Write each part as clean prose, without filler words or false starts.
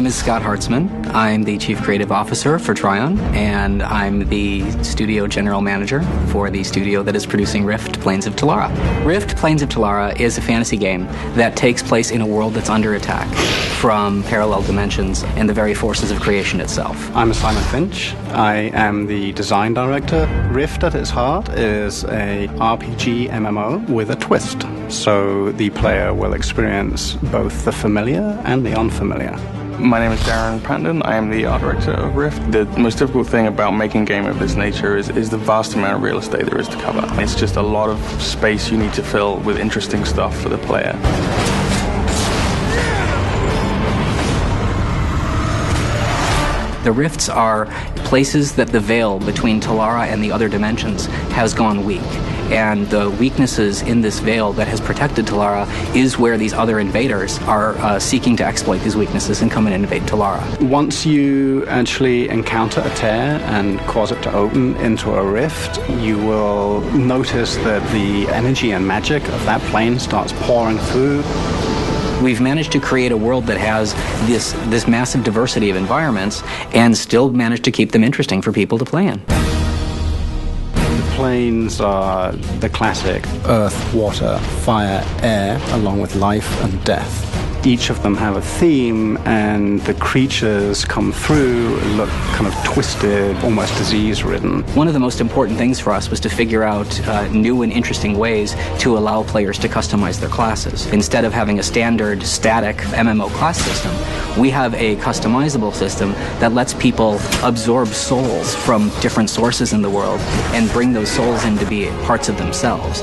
name is Scott Hartzman. I'm the Chief Creative Officer for Trion, and I'm the Studio General Manager for the studio that is producing Rift: Plains of Telara. Rift: Plains of Telara is a fantasy game that takes place in a world that's under attack from parallel dimensions and the very forces of creation itself. I'm Simon Finch. I am the design director. Rift at its heart is a RPG MMO with a twist. So the player will experience both the familiar and the unfamiliar. My name is Darren Pranton. I am the art director of Rift. The most difficult thing about making a game of this nature is the vast amount of real estate there is to cover. It's just a lot of space you need to fill with interesting stuff for the player. The rifts are places that the veil between Telara and the other dimensions has gone weak. And the weaknesses in this veil that has protected Telara is where these other invaders are seeking to exploit these weaknesses and come and invade Telara. Once you actually encounter a tear and cause it to open into a rift, you will notice that the energy and magic of that plane starts pouring through. We've managed to create a world that has this massive diversity of environments and still managed to keep them interesting for people to play in. The planes are the classic earth, water, fire, air, along with life and death. Each of them have a theme, and the creatures come through, look kind of twisted, almost disease-ridden. One of the most important things for us was to figure out new and interesting ways to allow players to customize their classes. Instead of having a standard, static MMO class system, we have a customizable system that lets people absorb souls from different sources in the world and bring those souls in to be parts of themselves.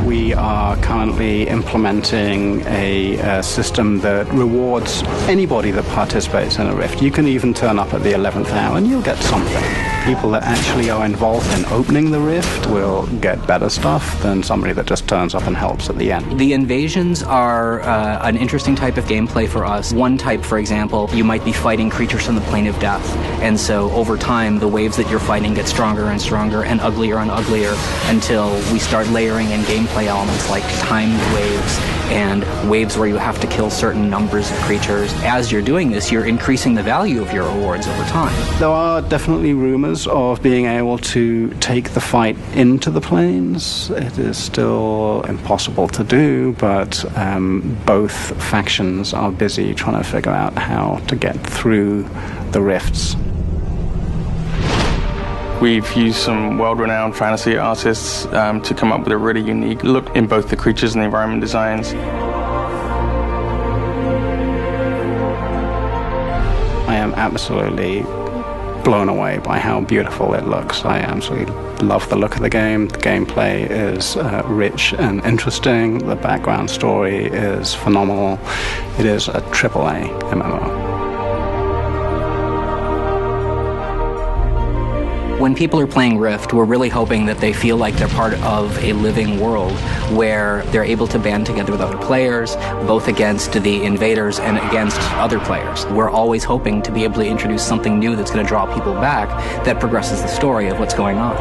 We are currently implementing a system that rewards anybody that participates in a rift. You can even turn up at the 11th hour and you'll get something. People that actually are involved in opening the rift will get better stuff than somebody that just turns up and helps at the end. The invasions are an interesting type of gameplay for us. One type, for example, you might be fighting creatures from the plane of death, and so over time the waves that you're fighting get stronger and stronger and uglier until we start layering in gameplay elements like timed waves and waves where you have to kill certain numbers of creatures. As you're doing this, you're increasing the value of your rewards over time. There are definitely rumors of being able to take the fight into the planes. It is still impossible to do, but both factions are busy trying to figure out how to get through the rifts. We've used some world-renowned fantasy artists to come up with a really unique look in both the creatures and the environment designs. I am absolutely blown away by how beautiful it looks. I absolutely love the look of the game. The gameplay is rich and interesting. The background story is phenomenal. It is a AAA MMO. When people are playing Rift, we're really hoping that they feel like they're part of a living world where they're able to band together with other players, both against the invaders and against other players. We're always hoping to be able to introduce something new that's going to draw people back that progresses the story of what's going on.